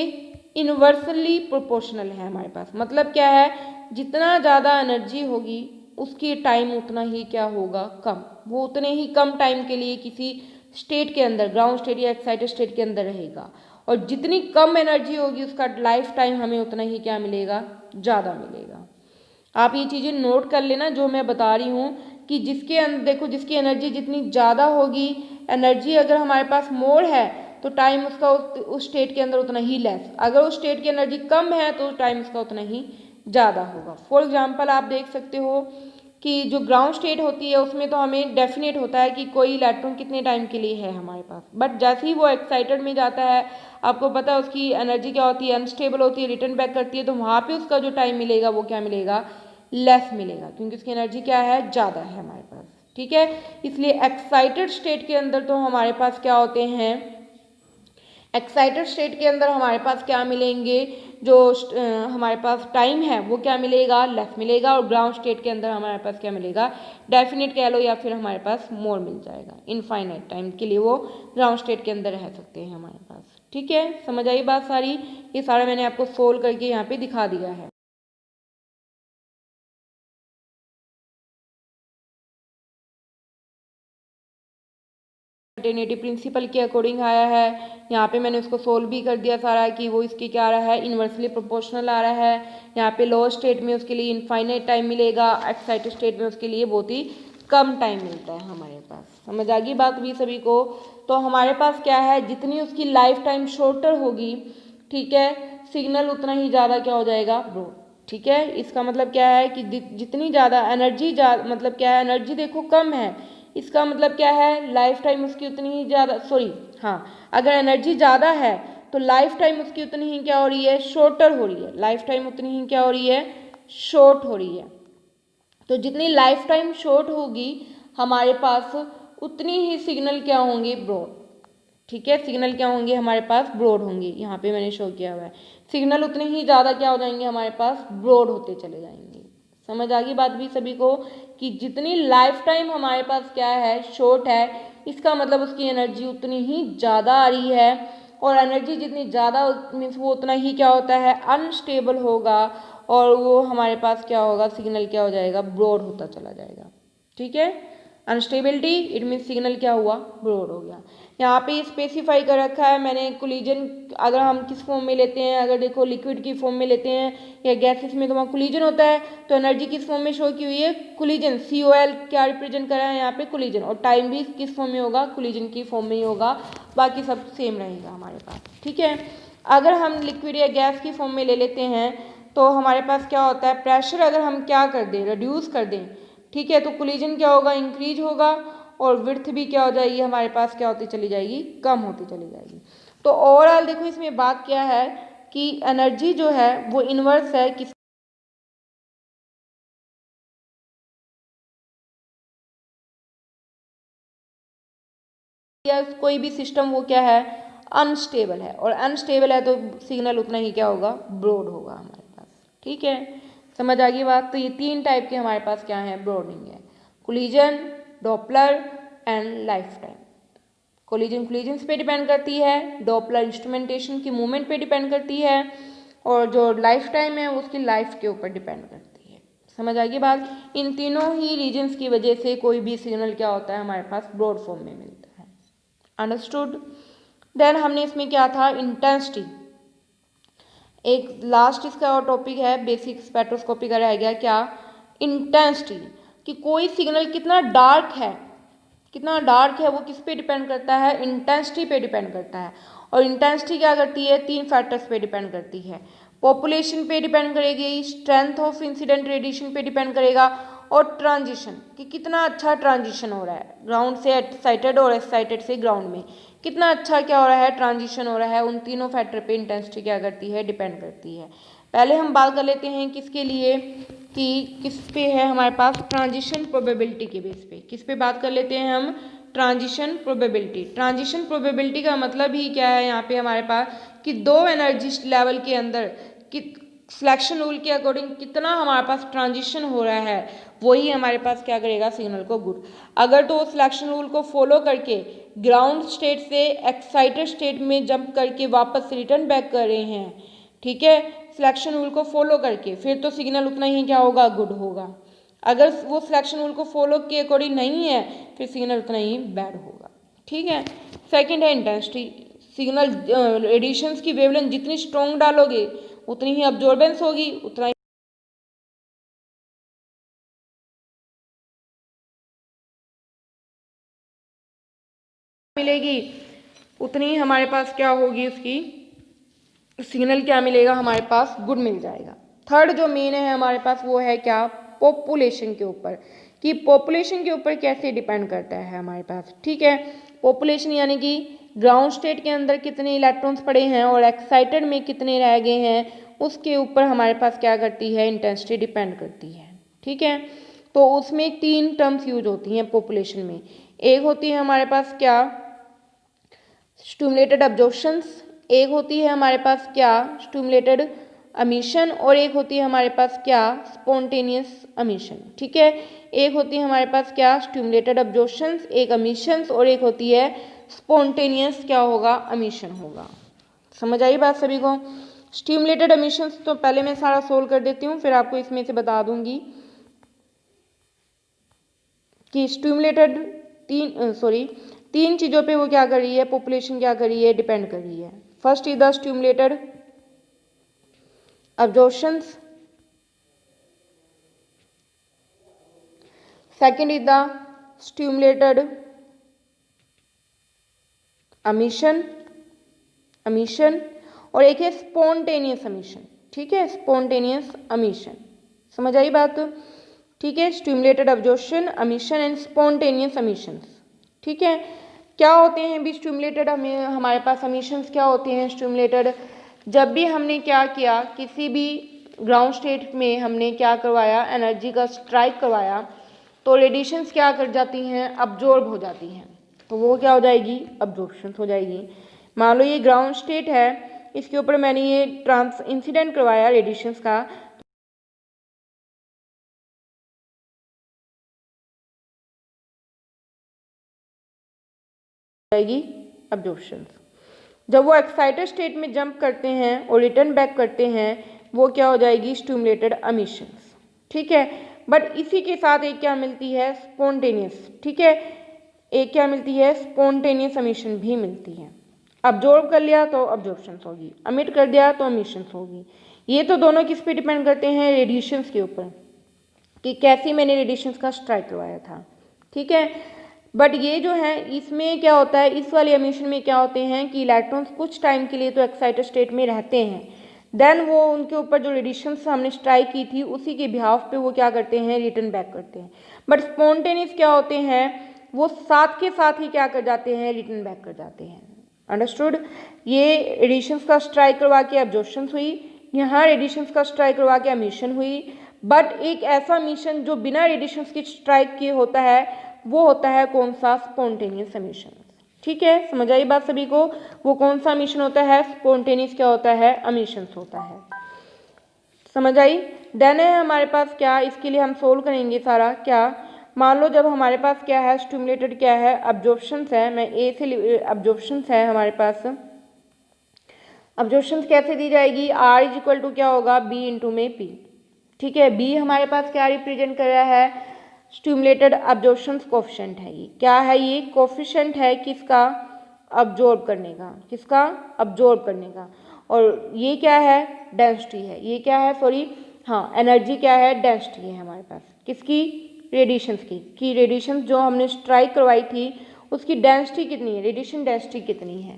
इन्वर्सली प्रोपोर्शनल है हमारे पास। मतलब क्या है, जितना ज़्यादा एनर्जी होगी उसकी टाइम उतना ही क्या होगा, कम, वो उतने ही कम टाइम के लिए किसी स्टेट के अंदर, ग्राउंड स्टेट या एक्साइटेड स्टेट के अंदर रहेगा, और जितनी कम एनर्जी होगी उसका लाइफ टाइम हमें उतना ही क्या मिलेगा, ज़्यादा मिलेगा। आप ये चीज़ें नोट कर लेना जो मैं बता रही हूँ, कि जिसके अंदर देखो, जिसकी एनर्जी जितनी ज़्यादा होगी, एनर्जी अगर हमारे पास मोर है तो टाइम उसका उस स्टेट के अंदर उतना ही लेस, अगर उस स्टेट की एनर्जी कम है तो टाइम उसका उतना ही ज़्यादा होगा। फॉर एग्जांपल आप देख सकते हो कि जो ग्राउंड स्टेट होती है उसमें तो हमें डेफिनेट होता है कि कोई इलेक्ट्रॉन कितने टाइम के लिए है हमारे पास, बट जैसे ही वो एक्साइटेड में जाता है, आपको पता है उसकी एनर्जी क्या होती है, अनस्टेबल होती है, रिटर्न बैक करती है, तो वहाँ पे उसका जो टाइम मिलेगा वो क्या मिलेगा, लेस मिलेगा, क्योंकि उसकी एनर्जी क्या है, ज़्यादा है हमारे पास। ठीक है, इसलिए एक्साइटेड स्टेट के अंदर तो हमारे पास क्या होते हैं, एक्साइटेड स्टेट के अंदर हमारे पास क्या मिलेंगे, जो हमारे पास टाइम है वो क्या मिलेगा, लेस मिलेगा, और ग्राउंड स्टेट के अंदर हमारे पास क्या मिलेगा, डेफिनेट कह लो या फिर हमारे पास मोर मिल जाएगा। इनफाइनाइट टाइम के लिए वो ग्राउंड स्टेट के अंदर रह सकते हैं हमारे पास। ठीक है, समझ आई बात सारी, ये सारा मैंने आपको सोल्व करके यहाँ पे दिखा दिया है। अल्टरनेटिव प्रिंसिपल के अकॉर्डिंग आया है, यहाँ पे मैंने उसको सोल्व भी कर दिया सारा कि वो इसके क्या आ रहा है, इन्वर्सली प्रोपोर्शनल आ रहा है। यहाँ पे लोअर स्टेट में उसके लिए इनफाइनाइट टाइम मिलेगा, एक्साइटेड स्टेट में उसके लिए बहुत ही कम टाइम मिलता है हमारे पास। समझ आ गई बात भी सभी को। तो हमारे पास क्या है, जितनी उसकी लाइफ टाइम शॉर्टर होगी, ठीक है, सिग्नल उतना ही ज़्यादा क्या हो जाएगा, ब्रॉड। ठीक है, इसका मतलब क्या है कि जितनी ज़्यादा एनर्जी मतलब क्या है, एनर्जी देखो कम है, इसका मतलब क्या है, लाइफ टाइम उसकी उतनी ही ज़्यादा, सॉरी हाँ, अगर एनर्जी ज़्यादा है तो लाइफ टाइम उसकी उतनी ही क्या हो रही है, शॉर्टर हो रही है, लाइफ टाइम उतनी ही क्या हो रही है, शॉर्ट हो रही है। तो जितनी लाइफ टाइम शॉर्ट होगी हमारे पास, उतनी ही सिग्नल क्या होंगे, ब्रॉड। ठीक है, सिग्नल क्या होंगे हमारे पास, ब्रॉड होंगे। यहाँ पे मैंने शो किया हुआ है, सिग्नल उतने ही ज़्यादा क्या हो जाएंगे हमारे पास, ब्रॉड होते चले जाएंगे। समझ आ गई बात भी सभी को कि जितनी लाइफ टाइम हमारे पास क्या है, शॉर्ट है, इसका मतलब उसकी एनर्जी उतनी ही ज़्यादा आ रही है, और एनर्जी जितनी ज़्यादा मीन्स वो उतना ही क्या होता है, अनस्टेबल होगा, और वो हमारे पास क्या होगा, सिग्नल क्या हो जाएगा, ब्रॉड होता चला जाएगा। ठीक है, अनस्टेबिलिटी इट मीन सिग्नल क्या हुआ, ब्रॉड हो गया। यहाँ पे स्पेसिफाई कर रखा है मैंने, कोलिजन अगर हम किस फॉर्म में लेते हैं, अगर देखो लिक्विड की फॉर्म में लेते हैं या गैसेस में, तो वहाँ कोलिजन होता है, तो एनर्जी किस फॉर्म में शो की हुई है, कोलिजन, COL क्या रिप्रेजेंट करा है यहाँ पे, कोलिजन, और टाइम भी किस फॉर्म में होगा, कोलिजन की फॉर्म में ही होगा, बाकी सब सेम रहेगा हमारे पास। ठीक है, अगर हम लिक्विड या गैस की फॉर्म में ले लेते हैं तो हमारे पास क्या होता है, प्रेशर अगर हम क्या कर दें, रिड्यूस कर दें, ठीक है, तो कोलिजन क्या होगा, इंक्रीज होगा, और विड्थ भी क्या हो जाएगी हमारे पास, क्या होती चली जाएगी, कम होती चली जाएगी। तो ओवरऑल देखो इसमें बात क्या है कि एनर्जी जो है वो इन्वर्स है किस, या कोई भी सिस्टम वो क्या है, अनस्टेबल है, और अनस्टेबल है तो सिग्नल उतना ही क्या होगा, ब्रॉड होगा हमारे पास। ठीक है, समझ आ गई बात। तो ये तीन टाइप के हमारे पास क्या है, ब्रॉडिंग है, collision, Doppler and life time. Collision collisions पे डिपेंड करती है, डॉपलर इंस्ट्रूमेंटेशन की मूवमेंट पे डिपेंड करती है, और जो लाइफ टाइम है उसकी लाइफ के ऊपर डिपेंड करती है। समझ आ गई बात। इन तीनों ही रीजन्स की वजह से कोई भी सिग्नल क्या होता है हमारे पास, ब्रॉड फॉर्म में मिलता है। अंडरस्टूड। देन हमने इसमें क्या था, इंटेंसिटी, एक लास्ट इसका और टॉपिक है, बेसिक स्पेक्ट्रोस्कोपी का रह गया क्या, इंटेंसिटी, कि कोई सिग्नल कितना डार्क है, कितना डार्क है वो किस पे डिपेंड करता है, इंटेंसिटी पे डिपेंड करता है। और इंटेंसिटी क्या करती है, तीन फैक्टर्स पे डिपेंड करती है, पॉपुलेशन पे डिपेंड करेगी, स्ट्रेंथ ऑफ इंसिडेंट रेडिएशन पे डिपेंड करेगा, और ट्रांजिशन, कि कितना अच्छा ट्रांजिशन हो रहा है ग्राउंड से एक्साइटेड और एक्साइटेड से ग्राउंड में, कितना अच्छा क्या हो रहा है, ट्रांजिशन हो रहा है। उन तीनों फैक्टर पे इंटेंसिटी क्या करती है, डिपेंड करती है। पहले हम बात कर लेते हैं किसके लिए, कि किस पे है हमारे पास, ट्रांजिशन प्रोबेबिलिटी के बेस पे, किस पे बात कर लेते हैं हम, ट्रांजिशन प्रोबेबिलिटी। ट्रांजिशन प्रोबेबिलिटी का मतलब ही क्या है यहाँ पे हमारे पास, कि दो एनर्जी लेवल के अंदर कि सिलेक्शन रूल के अकॉर्डिंग कितना हमारे पास ट्रांजिशन हो रहा है, वही हमारे पास क्या करेगा, सिग्नल को गुड। अगर तो सिलेक्शन रूल को फॉलो करके ग्राउंड स्टेट से एक्साइटेड स्टेट में जंप करके वापस रिटर्न बैक कर रहे हैं, ठीक है, सिलेक्शन रूल को फॉलो करके, फिर तो सिग्नल उतना ही क्या होगा, गुड होगा। अगर वो सिलेक्शन रूल को फॉलो के अकॉर्डिंग नहीं है, फिर सिग्नल उतना ही बैड होगा। ठीक है, सेकंड है इंटेंसिटी, सिग्नल रेडिएशंस की वेवलेंथ जितनी स्ट्रॉन्ग डालोगे उतनी ही अब्जॉर्बेंस होगी, उतना ही मिलेगी, उतनी ही हमारे पास क्या होगी, उसकी सिग्नल क्या मिलेगा हमारे पास, गुड मिल जाएगा। थर्ड जो मेन है हमारे पास वो है क्या, पॉपुलेशन के ऊपर, कि पॉपुलेशन के ऊपर कैसे डिपेंड करता है हमारे पास। ठीक है, पॉपुलेशन यानी कि ग्राउंड स्टेट के अंदर कितने इलेक्ट्रॉन्स पड़े हैं और एक्साइटेड में कितने रह गए हैं, उसके ऊपर हमारे पास क्या करती है, इंटेंसिटी डिपेंड करती है। ठीक है, तो उसमें 3 टर्म्स यूज होती हैं पॉपुलेशन में। एक होती है हमारे पास क्या, स्टिमुलेटेड अब्जॉर्प्शंस, एक होती है हमारे पास क्या, स्टिमुलेटेड एमिशन, और एक होती है हमारे पास क्या, स्पॉन्टेनियस एमिशन। ठीक है, एक होती है हमारे पास क्या, स्टिमुलेटेड अब्जॉर्प्शंस, एक एमिशंस, और एक होती है स्पॉन्टेनियस क्या होगा, एमिशन होगा। समझ आई बात सभी को। स्टिमुलेटेड एमिशंस तो पहले मैं सारा सोल्व कर देती हूँ, फिर आपको इसमें से बता दूंगी कि स्टिमुलेटेड तीन चीज़ों पे वो क्या कर रही है, पॉपुलेशन क्या कर रही है, डिपेंड कर रही है। First is the stimulated absorptions, second is the stimulated emission, और एक है स्पॉन्टेनियस एमिशन। ठीक है, स्पॉन्टेनियस एमिशन, समझ आई बात। ठीक है, stimulated absorption, emission and spontaneous emissions. ठीक है, क्या होते हैं भी स्टिमुलेटेड, हमारे पास एमिशंस क्या होते हैं स्टिमुलेटेड, जब भी हमने क्या किया, किसी भी ग्राउंड स्टेट में हमने क्या करवाया, एनर्जी का स्ट्राइक करवाया, तो रेडिएशंस क्या कर जाती हैं, अब्जॉर्ब हो जाती हैं, तो वो क्या हो जाएगी, अब्जॉर्प्शन हो जाएगी। मान लो ये ग्राउंड स्टेट है, इसके ऊपर मैंने ये ट्रांस इंसिडेंट करवाया रेडिएशंस का, जाएगी अब्जॉर्प्शन। जब वो एक्साइटेड स्टेट में जंप करते हैं और रिटर्न बैक करते हैं, वो क्या हो जाएगी, स्टिमुलेटेड एमिशंस। ठीक है, बट इसी के साथ एक क्या मिलती है, स्पॉन्टेनियस। ठीक है, एक क्या मिलती है, स्पॉन्टेनियस एमिशन भी मिलती है। अब्जॉर्ब कर लिया तो अब्जॉर्प्शन होगी, अमिट कर दिया तो एमिशन होगी। ये तो दोनों किस पे डिपेंड करते हैं, रेडिएशंस के ऊपर, कि कैसी मैंने रेडिएशंस का स्ट्राइक करवाया था। ठीक है, बट ये जो है इसमें क्या होता है, इस वाले एमिशन में क्या होते हैं कि इलेक्ट्रॉन्स कुछ टाइम के लिए तो एक्साइटेड स्टेट में रहते हैं, देन वो उनके ऊपर जो रेडिएशंस हमने स्ट्राइक की थी उसी के बिहाफ पे वो क्या करते हैं, रिटर्न बैक करते हैं। बट स्पॉन्टेनियस क्या होते हैं, वो साथ के साथ ही क्या कर जाते हैं, रिटर्न बैक कर जाते हैं। अंडरस्टूड। ये रेडिएशंस का स्ट्राइक करवा के एब्जॉर्प्शन हुई, यहाँ रेडिएशंस का स्ट्राइक करवा के एमिशन हुई, बट एक ऐसा मिशन जो बिना रेडिएशंस की स्ट्राइक किए होता है, वो होता है कौन सा, स्पॉन्टेनियस एमिशन। ठीक है, समझ आई बात सभी को। वो कौन सा एमिशन होता है, स्पॉन्टेनियस क्या होता है, एमिशन होता है। समझ आई। देन है हमारे पास क्या, इसके लिए हम सोल्व करेंगे सारा क्या, मान लो जब हमारे पास क्या है, स्टिमुलेटेड क्या है, अब्जॉर्प्शंस है, मैं ए से अब्जॉर्प्शंस है हमारे पास, अब्जॉर्प्शंस कैसे दी जाएगी, आर इज इक्वल टू क्या होगा, बी इंटू में पी। ठीक है, बी हमारे पास क्या रिप्रेजेंट कर रहा है, स्टिमुलेटेड अब्जॉर्प्शन कोफिशिएंट है। ये क्या है, ये कोफिशिएंट है किसका, अब्जॉर्ब करने का, किसका, अब्जॉर्ब करने का। और ये क्या है, डेंसिटी है, ये क्या है, सॉरी हाँ, एनर्जी क्या है, डेंसिटी है हमारे पास, किसकी, रेडिएशंस की, कि रेडिएशन जो हमने स्ट्राइक करवाई थी उसकी डेंसिटी कितनी है, रेडिएशन डेंसिटी कितनी है।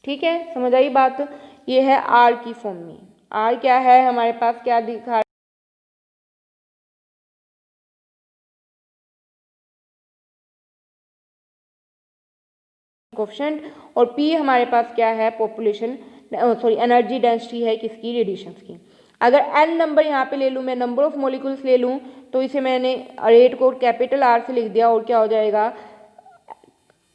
ठीक है, समझ आई बात। ये है आर की फॉर्म में, आर क्या है हमारे पास, क्या दिखा, कोफिशिएंट, और पी हमारे पास क्या है, पॉपुलेशन सॉरी एनर्जी डेंसिटी है किसकी, रेडिएशंस की। अगर एन नंबर यहाँ पे ले लूँ मैं, नंबर ऑफ मॉलिक्यूल्स ले लूँ, तो इसे मैंने रेट को कैपिटल आर से लिख दिया, और क्या हो जाएगा,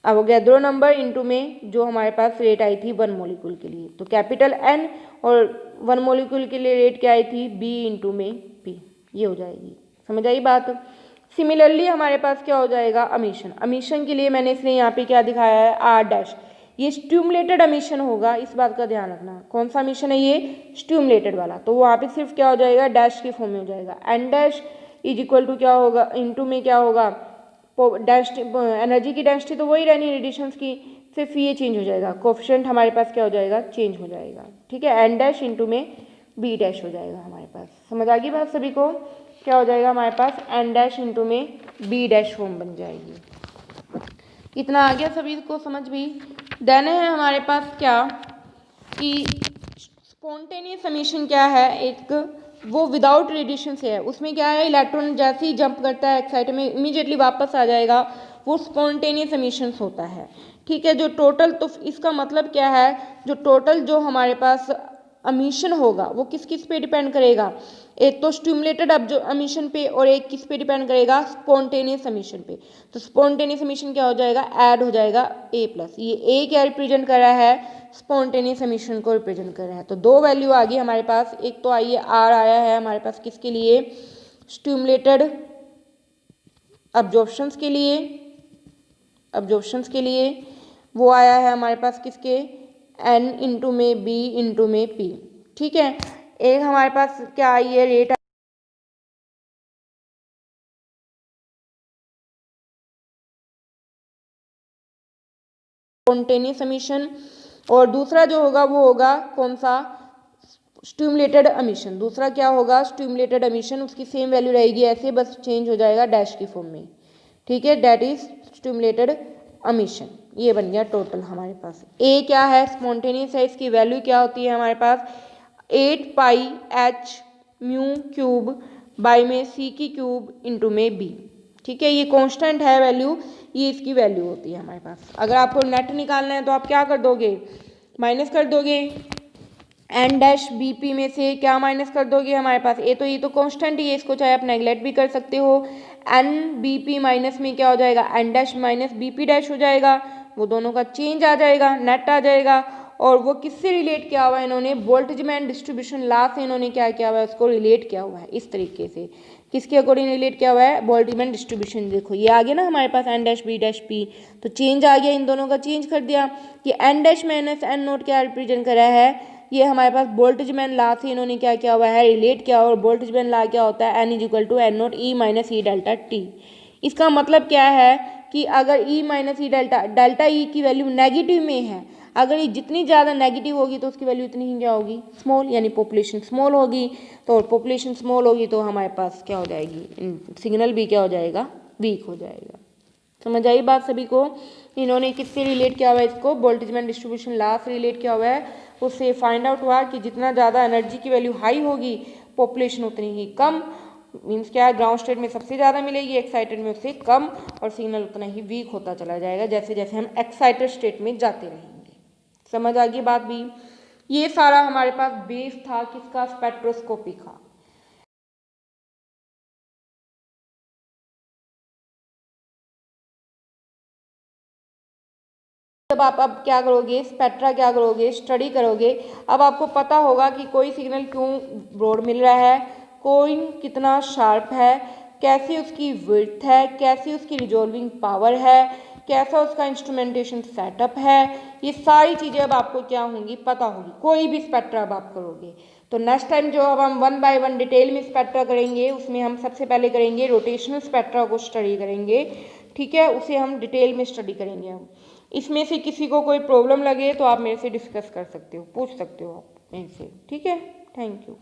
अवोगैड्रो नंबर इंटू में जो हमारे पास रेट आई थी 1 मॉलिक्यूल के लिए, तो कैपिटल एन, और 1 मॉलिक्यूल के लिए रेट क्या आई थी, बी इंटू में पी, ये हो जाएगी। समझ आई बात। सिमिलरली हमारे पास क्या हो जाएगा, एमिशन, एमिशन के लिए मैंने इसने यहाँ पे क्या दिखाया है, आर डैश, ये स्टिमुलेटेड एमिशन होगा, इस बात का ध्यान रखना। कौन सा एमिशन है ये, स्टिमुलेटेड वाला, तो वहाँ पे सिर्फ क्या हो जाएगा, डैश के फॉर्म में हो जाएगा, n dash is equal to क्या होगा, इंटू में क्या होगा, डेंसिटी, एनर्जी की डेंसिटी तो वही रहनी है रेडिएशंस की, सिर्फ ये चेंज हो जाएगा, कोफिशिएंट हमारे पास क्या हो जाएगा, चेंज हो जाएगा। ठीक है, एन डैश इंटू में बी डैश हो जाएगा हमारे पास। समझ आ गई बात सभी को, क्या हो जाएगा हमारे पास, एन डैश इंटू में बी डैश फॉर्म बन जाएगी। इतना आ गया सभी को समझ भी। देन है हमारे पास क्या, कि स्पॉन्टेनियस एमिशन क्या है, एक वो विदाउट रेडिएशन से है, उसमें क्या है, इलेक्ट्रॉन जैसे ही जंप करता है एक्साइटर में इमीडिएटली वापस आ जाएगा, वो स्पॉन्टेनियस एमिशंस होता है। ठीक है, जो टोटल, तो इसका मतलब क्या है, जो टोटल जो हमारे पास एमिशन होगा वो किस किस पे डिपेंड करेगा, एक तो स्टिमुलेटेड एमिशन पे और एक किस पे डिपेंड करेगा, स्पॉन्टेनियस एमिशन पे। तो स्पॉन्टेनियस एमिशन क्या हो जाएगा, ऐड हो जाएगा ए प्लस। ये ए क्या रिप्रेजेंट कर रहा है, स्पॉन्टेनियस एमिशन को रिप्रेजेंट कर रहा है। तो दो वैल्यू आ गई हमारे पास, एक तो आइए आर आया है हमारे पास किसके लिए, स्टिमुलेटेड अब्जॉर्प्शंस के लिए, अब्जॉर्प्शंस के लिए, वो आया है हमारे पास किसके, एन इंटू में बी इंटू में पी। ठीक है, एक हमारे पास क्या आई है, रेट स्पॉन्टेनियस एमिशन, और दूसरा जो होगा वो होगा कौन सा, स्टिमुलेटेड एमिशन। दूसरा क्या होगा, स्टिमुलेटेड एमिशन, उसकी सेम वैल्यू रहेगी ऐसे, बस चेंज हो जाएगा डैश की फॉर्म में। ठीक है, दैट इज स्टिमुलेटेड एमिशन। ये बन गया टोटल हमारे पास। ए क्या है, स्पॉन्टेनियस है, इसकी वैल्यू क्या होती है हमारे पास, 8 पाई एच म्यू क्यूब बाई में सी की क्यूब इंटू में बी। ठीक है, ये कांस्टेंट है वैल्यू, ये इसकी वैल्यू होती है हमारे पास। अगर आपको नेट निकालना है तो आप क्या कर दोगे, माइनस कर दोगे, एन डैश बी पी में से क्या माइनस कर दोगे हमारे पास, ए तो ये तो कांस्टेंट ही है, इसको चाहे आप नेगलेक्ट भी कर सकते हो। एन बी पी माइनस में क्या हो जाएगा, n dash minus b p dash हो जाएगा, वो दोनों का चेंज आ जाएगा, नेट आ जाएगा। और वो किससे रिलेट किया हुआ है, इन्होंने बोल्ट्जमैन डिस्ट्रीब्यूशन लॉ से इन्होंने क्या किया हुआ है, उसको रिलेट किया हुआ है इस तरीके से। किसके अकॉर्डिंग रिलेट किया हुआ है, बोल्ट्जमैन डिस्ट्रीब्यूशन। देखो ये आ गया ना हमारे पास n dash b dash p, तो चेंज आ गया, इन दोनों का चेंज कर दिया। कि n dash minus n naught क्या रिप्रेजेंट करा है, ये हमारे पास बोल्ट्जमैन लॉ से इन्होंने क्या किया हुआ है, रिलेट किया। और बोल्ट्जमैन लॉ क्या होता है, n is equal to n naught e minus e delta t. इसका मतलब क्या है कि अगर e minus e delta, delta e की वैल्यू नेगेटिव में है, अगर ये जितनी ज़्यादा नेगेटिव होगी तो उसकी वैल्यू इतनी ही क्या होगी, स्मॉल, यानी पॉपुलेशन स्मॉल होगी। तो पॉपुलेशन स्मॉल होगी तो हमारे पास क्या हो जाएगी, सिग्नल भी क्या हो जाएगा, वीक हो जाएगा। समझ आई बात सभी को। इन्होंने किससे रिलेट किया हुआ है, इसको बोल्ट्जमैन डिस्ट्रीब्यूशन लॉ से रिलेट किया हुआ है। उससे फाइंड आउट हुआ कि जितना ज़्यादा एनर्जी की वैल्यू हाई होगी, पॉपुलेशन उतनी ही कम, मीन्स क्या है, ग्राउंड स्टेट में सबसे ज़्यादा मिलेगी, एक्साइटेड में उससे कम, और सिग्नल उतना ही वीक होता चला जाएगा जैसे जैसे हम एक्साइटेड स्टेट में जाते रहेंगे। समझ आ गई बात भी। ये सारा हमारे पास बेस था किसका, स्पेक्ट्रोस्कोपी का। जब आप अब क्या करोगे, स्पेक्ट्रा क्या करोगे, स्टडी करोगे, अब आपको पता होगा कि कोई सिग्नल क्यों ब्रॉड मिल रहा है, कोई कितना शार्प है, कैसी उसकी विड्थ है, कैसी उसकी रिजॉल्विंग पावर है, कैसा उसका इंस्ट्रूमेंटेशन सेटअप है, ये सारी चीज़ें अब आपको क्या होंगी, पता होगी। कोई भी स्पेक्ट्रा अब आप करोगे तो नेक्स्ट टाइम जो अब हम 1 बाय 1 डिटेल में स्पेक्ट्रा करेंगे, उसमें हम सबसे पहले करेंगे रोटेशनल स्पेक्ट्रा को स्टडी करेंगे। ठीक है, उसे हम डिटेल में स्टडी करेंगे हम। इसमें से किसी को कोई प्रॉब्लम लगे तो आप मेरे से डिस्कस कर सकते हो, पूछ सकते हो आप मेरे से। ठीक है, थैंक यू।